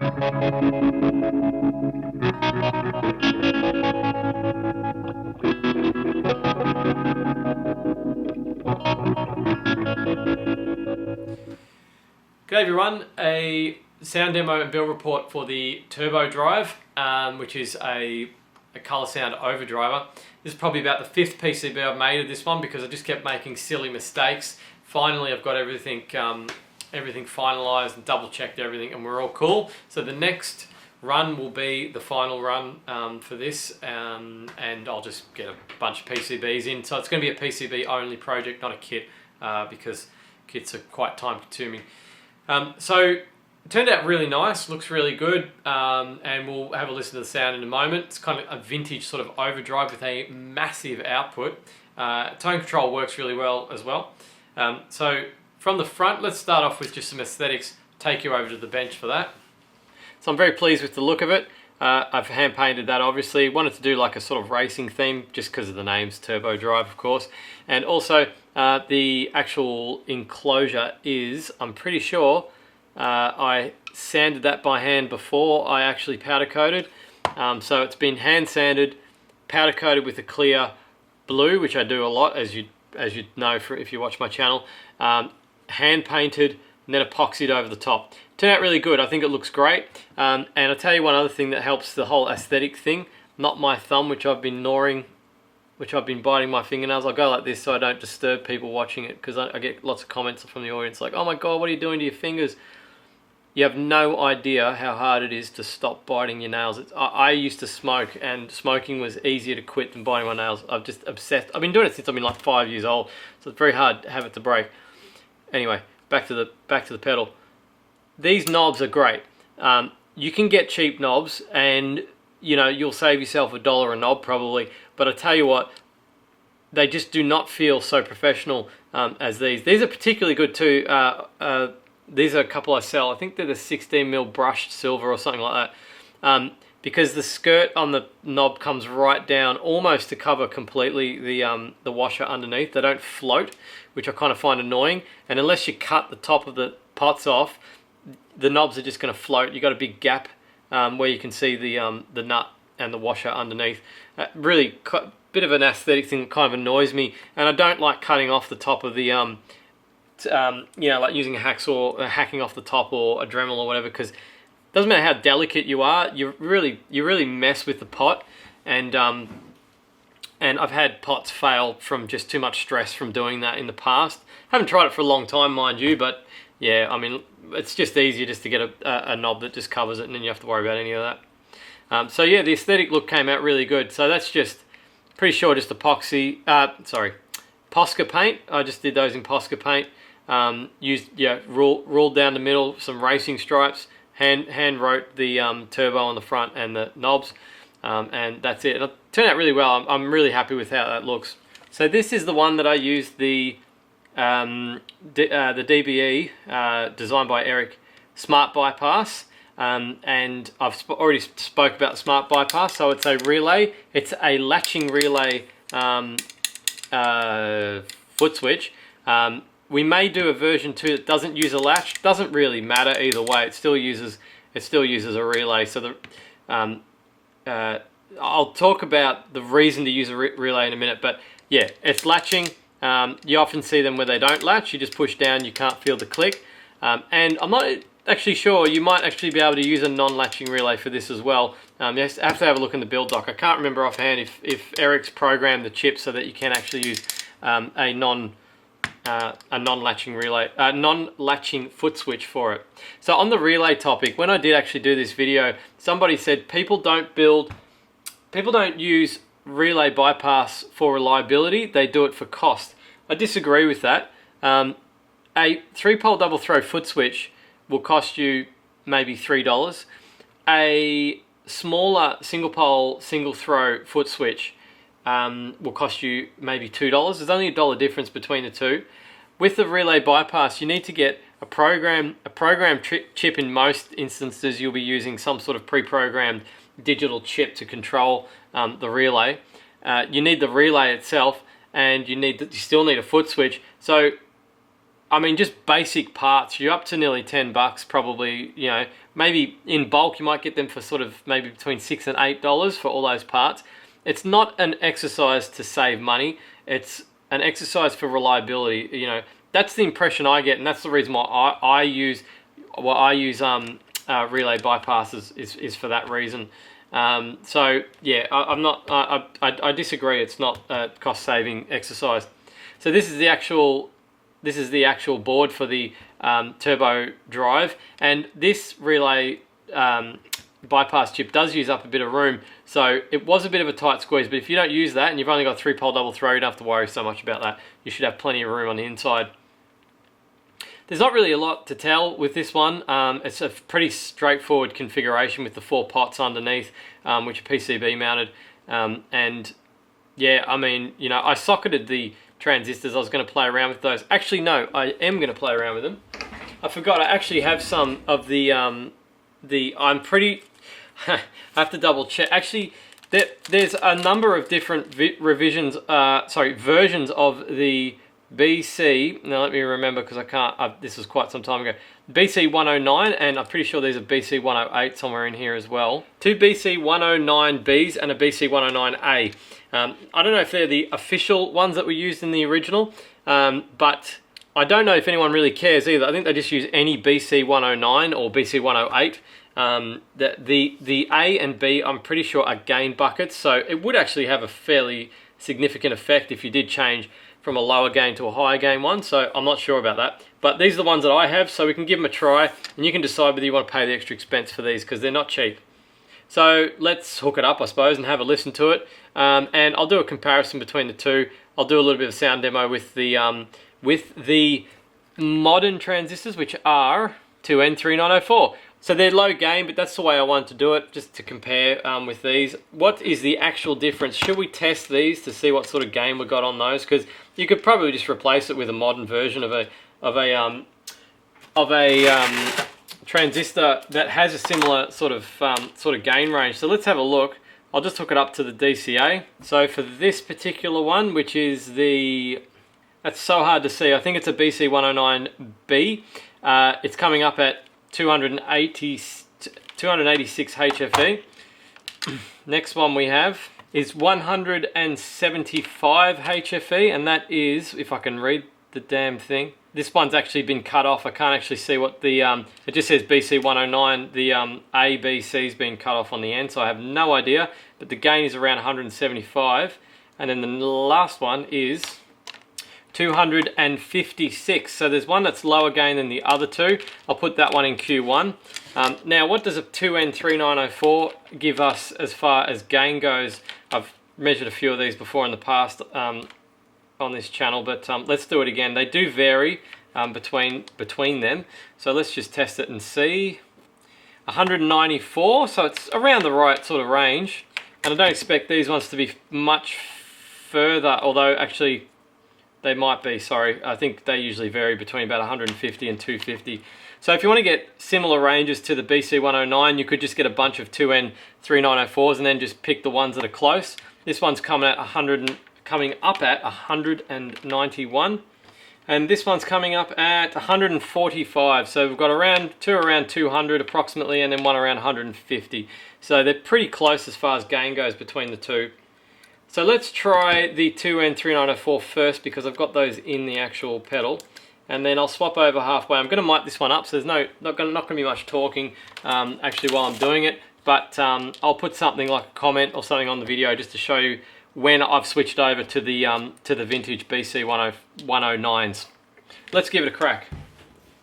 G'day everyone, a sound demo and build report for the Turbo Drive, which is a Colorsound Overdriver. This is probably about the fifth PCB I've made of this one because I just kept making silly mistakes. Finally I've got everything finalized and double checked everything and we're all cool. So the next run will be the final run for this, and I'll just get a bunch of PCBs in. So it's going to be a PCB only project, not a kit, because kits are quite time consuming. So it turned out really nice, looks really good, and we'll have a listen to the sound in a moment. It's kind of a vintage sort of overdrive with a massive output. Tone control works really well as well. So from the front, let's start off with just some aesthetics, take you over to the bench for that. So I'm very pleased with the look of it. I've hand painted that obviously. Wanted to do like a sort of racing theme just because of the names, Turbo Drive of course. And also the actual enclosure is, I'm pretty sure, I sanded that by hand before I actually powder coated. So it's been hand sanded, powder coated with a clear blue, which I do a lot as you know if you watch my channel. Hand painted and then epoxied over the top. Turned out really good. I think it looks great. And I'll tell you one other thing that helps the whole aesthetic thing. Not my thumb, which I've been gnawing, which I've been biting my fingernails. I'll go like this so I don't disturb people watching it, because I get lots of comments from the audience like, oh my god, what are you doing to your fingers? You have no idea how hard it is to stop biting your nails. I used to smoke, and smoking was easier to quit than biting my nails. I've just obsessed. I've been doing it since I've been like 5 years old, so it's very hard to have it to break. Anyway, back to the pedal. These knobs are great. You can get cheap knobs, and you know you'll save yourself $1 a knob probably. But I tell you what, they just do not feel so professional as these. These are particularly good too. These are a couple I sell. I think they're the 16mm brushed silver or something like that. Because the skirt on the knob comes right down almost to cover completely the washer underneath. They don't float, which I kind of find annoying. And unless you cut the top of the pots off, the knobs are just going to float. You've got a big gap where you can see the nut and the washer underneath. Really bit of an aesthetic thing that kind of annoys me. And I don't like cutting off the top of the you know, like using a hacksaw, hacking off the top, or a Dremel or whatever, because it doesn't matter how delicate you are, you really mess with the pot. And I've had pots fail from just too much stress from doing that in the past. Haven't tried it for a long time, mind you, but yeah, I mean, it's just easier just to get a knob that just covers it, and then you have to worry about any of that. So yeah, the aesthetic look came out really good. So that's just, pretty sure just epoxy, Posca paint. I just did those in Posca paint. Ruled down the middle, some racing stripes, hand wrote the turbo on the front and the knobs, and that's it. It turned out really well. I'm really happy with how that looks. So this is the one that I used, the DBE, designed by Eric, Smart Bypass, and I've already spoke about the Smart Bypass. So it's a relay. It's a latching relay foot switch. We may do a version 2 that doesn't use a latch. Doesn't really matter either way. It still uses a relay. So I'll talk about the reason to use a relay in a minute. But yeah, it's latching. You often see them where they don't latch. You just push down. You can't feel the click. And I'm not actually sure. You might actually be able to use a non-latching relay for this as well. You have to have a look in the build doc. I can't remember offhand if Eric's programmed the chip so that you can actually use a non-latching relay, non-latching foot switch for it. So on the relay topic, when I did actually do this video, somebody said people don't use relay bypass for reliability, they do it for cost. I disagree with that. A 3-pole double throw foot switch will cost you maybe $3. A smaller single pole single throw foot switch will cost you maybe $2. There's only $1 difference between the two. With the relay bypass, you need to get a program chip. In most instances, you'll be using some sort of pre-programmed digital chip to control the relay. You need the relay itself, and you still need a foot switch. So I mean, just basic parts, you're up to nearly $10 probably. You know, maybe in bulk you might get them for sort of maybe between $6 and $8 for all those parts. It's not an exercise to save money. It's an exercise for reliability. You know, that's the impression I get, and that's the reason why I use relay bypasses is for that reason. So yeah, I disagree. It's not a cost-saving exercise. So this is the actual board for the turbo drive, and this relay bypass chip does use up a bit of room. So it was a bit of a tight squeeze, but if you don't use that and you've only got 3-pole double throw, you don't have to worry so much about that. You should have plenty of room on the inside. There's not really a lot to tell with this one. It's a pretty straightforward configuration with the 4 pots underneath, which are PCB mounted. And yeah, I mean, you know, I socketed the transistors. I was going to play around with those. Actually, no, I am going to play around with them. I forgot. I actually have some of the I'm pretty. I have to double check. Actually, there's a number of different versions of the BC. Now let me remember, because I can't. This was quite some time ago. BC 109, and I'm pretty sure there's a BC 108 somewhere in here as well. 2 BC 109Bs and a BC 109A. I don't know if they're the official ones that were used in the original, but I don't know if anyone really cares either. I think they just use any BC 109 or BC 108. The A and B, I'm pretty sure, are gain buckets, so it would actually have a fairly significant effect if you did change from a lower gain to a higher gain one, so I'm not sure about that. But these are the ones that I have, so we can give them a try, and you can decide whether you want to pay the extra expense for these, because they're not cheap. So let's hook it up, I suppose, and have a listen to it, and I'll do a comparison between the two. I'll do a little bit of sound demo with the modern transistors, which are 2N3904. So they're low gain, but that's the way I wanted to do it, just to compare with these. What is the actual difference? Should we test these to see what sort of gain we got on those? Because you could probably just replace it with a modern version of a transistor that has a similar sort of gain range. So let's have a look. I'll just hook it up to the DCA. So for this particular one, which is that's so hard to see. I think it's a BC 109B. It's coming up at 286 HFE. Next one we have is 175 HFE, and that is, if I can read the damn thing, this one's actually been cut off. I can't actually see what the it just says BC 109. The A, B, C's been cut off on the end, so I have no idea, but the gain is around 175. And then the last one is 256. So there's one that's lower gain than the other two. I'll put that one in Q1. Now, what does a 2N3904 give us as far as gain goes? I've measured a few of these before in the past on this channel, but let's do it again. They do vary between them. So let's just test it and see. 194, so it's around the right sort of range. And I don't expect these ones to be much further, although actually they might be, sorry. I think they usually vary between about 150 and 250. So if you want to get similar ranges to the BC 109, you could just get a bunch of 2N3904s and then just pick the ones that are close. This one's coming up at 191, and this one's coming up at 145. So we've got two around 200 approximately, and then one around 150. So they're pretty close as far as gain goes between the two. So let's try the 2N3904 first, because I've got those in the actual pedal, and then I'll swap over halfway. I'm going to mic this one up, so there's not going to be much talking actually while I'm doing it, but I'll put something like a comment or something on the video just to show you when I've switched over to the vintage BC 109s. Let's give it a crack.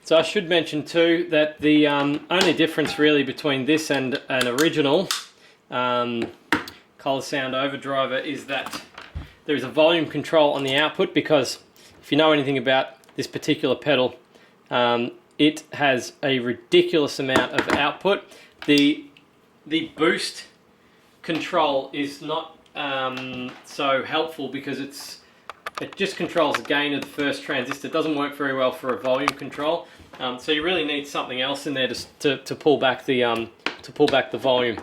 So I should mention too that the only difference really between this and an original Colorsound Overdriver is that there is a volume control on the output, because if you know anything about this particular pedal, it has a ridiculous amount of output. The boost control is not so helpful, because it just controls the gain of the first transistor. It doesn't work very well for a volume control, so you really need something else in there to pull back the volume.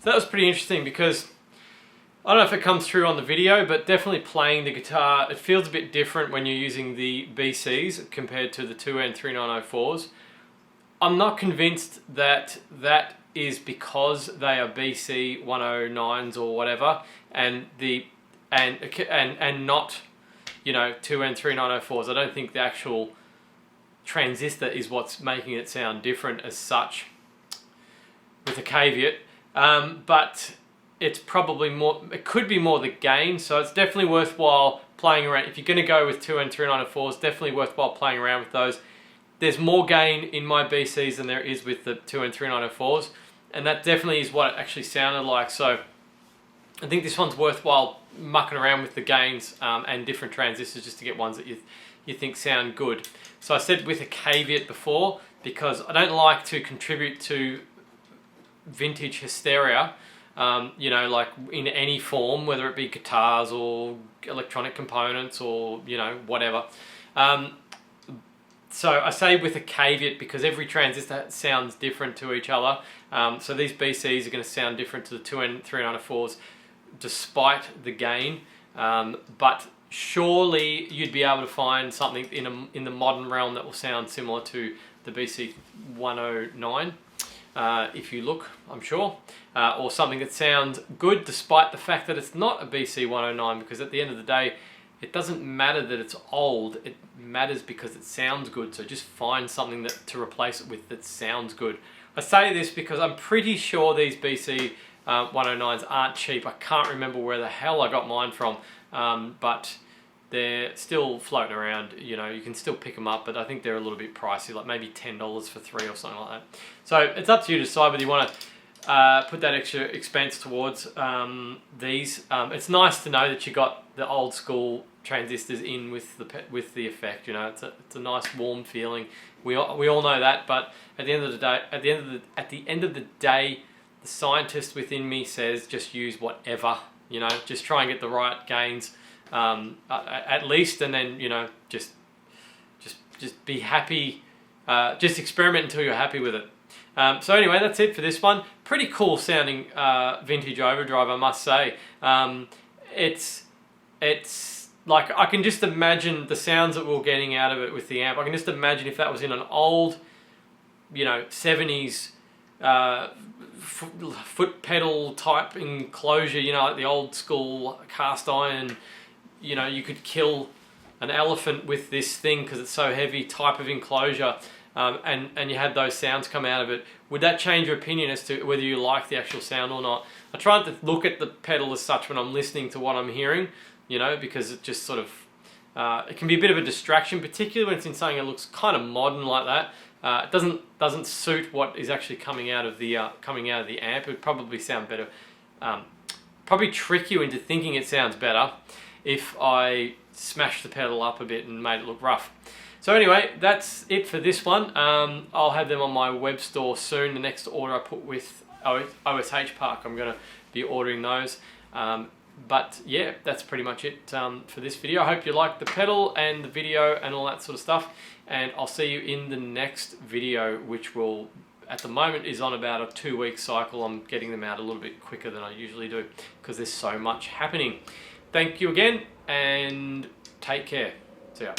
that was pretty interesting because I don't know if it comes through on the video, but definitely playing the guitar, it feels a bit different when you're using the BCs compared to the 2N3904s. I'm not convinced that that is because they are BC 109s or whatever, and not, you know, 2N3904s. I don't think the actual transistor is what's making it sound different as such, with a caveat. But it's probably more, it could be more the gain, so it's definitely worthwhile playing around. If you're going to go with 2N3904s, definitely worthwhile playing around with those. There's more gain in my BCs than there is with the 2N3904s, and that definitely is what it actually sounded like. So I think this one's worthwhile mucking around with the gains and different transistors just to get ones that you think sound good. So I said with a caveat before, because I don't like to contribute to vintage hysteria, you know, like in any form, whether it be guitars or electronic components or, you know, whatever. So I say with a caveat because every transistor sounds different to each other. So these BCs are going to sound different to the 2N3904s despite the gain. But surely you'd be able to find something in the modern realm that will sound similar to the BC 109. If you look, I'm sure, or something that sounds good despite the fact that it's not a BC 109, because at the end of the day, it doesn't matter that it's old, it matters because it sounds good. So just find something to replace it with that sounds good. I say this because I'm pretty sure these BC 109s aren't cheap. I can't remember where the hell I got mine from, but they're still floating around. You know, you can still pick them up, but I think they're a little bit pricey, like maybe $10 for 3 or something like that. So it's up to you to decide whether you want to put that extra expense towards these. It's nice to know that you got the old school transistors in with the effect. You know, it's a nice warm feeling. We all know that, but at the end of the day, at the end of the day, the scientist within me says just use whatever. You know, just try and get the right gains. At least, and then, you know, just be happy, just experiment until you're happy with it. So anyway, that's it for this one. Pretty cool sounding vintage overdrive, I must say. It's like, I can just imagine the sounds that we're getting out of it with the amp. I can just imagine if that was in an old, you know, 70s foot pedal type enclosure, you know, like the old school cast iron, you know, you could kill an elephant with this thing because it's so heavy type of enclosure, and you had those sounds come out of it. Would that change your opinion as to whether you like the actual sound or not? I try to look at the pedal as such when I'm listening to what I'm hearing, you know, because it just sort of, it can be a bit of a distraction, particularly when it's in something that looks kind of modern like that. It doesn't suit what is actually coming out of the amp. It would probably sound better, probably trick you into thinking it sounds better if I smashed the pedal up a bit and made it look rough. So anyway, that's it for this one. I'll have them on my web store soon. The next order I put with OSH Park, I'm going to be ordering those. But yeah, that's pretty much it for this video. I hope you liked the pedal and the video and all that sort of stuff. And I'll see you in the next video, which will, at the moment, is on about a 2-week cycle. I'm getting them out a little bit quicker than I usually do because there's so much happening. Thank you again, and take care. See ya.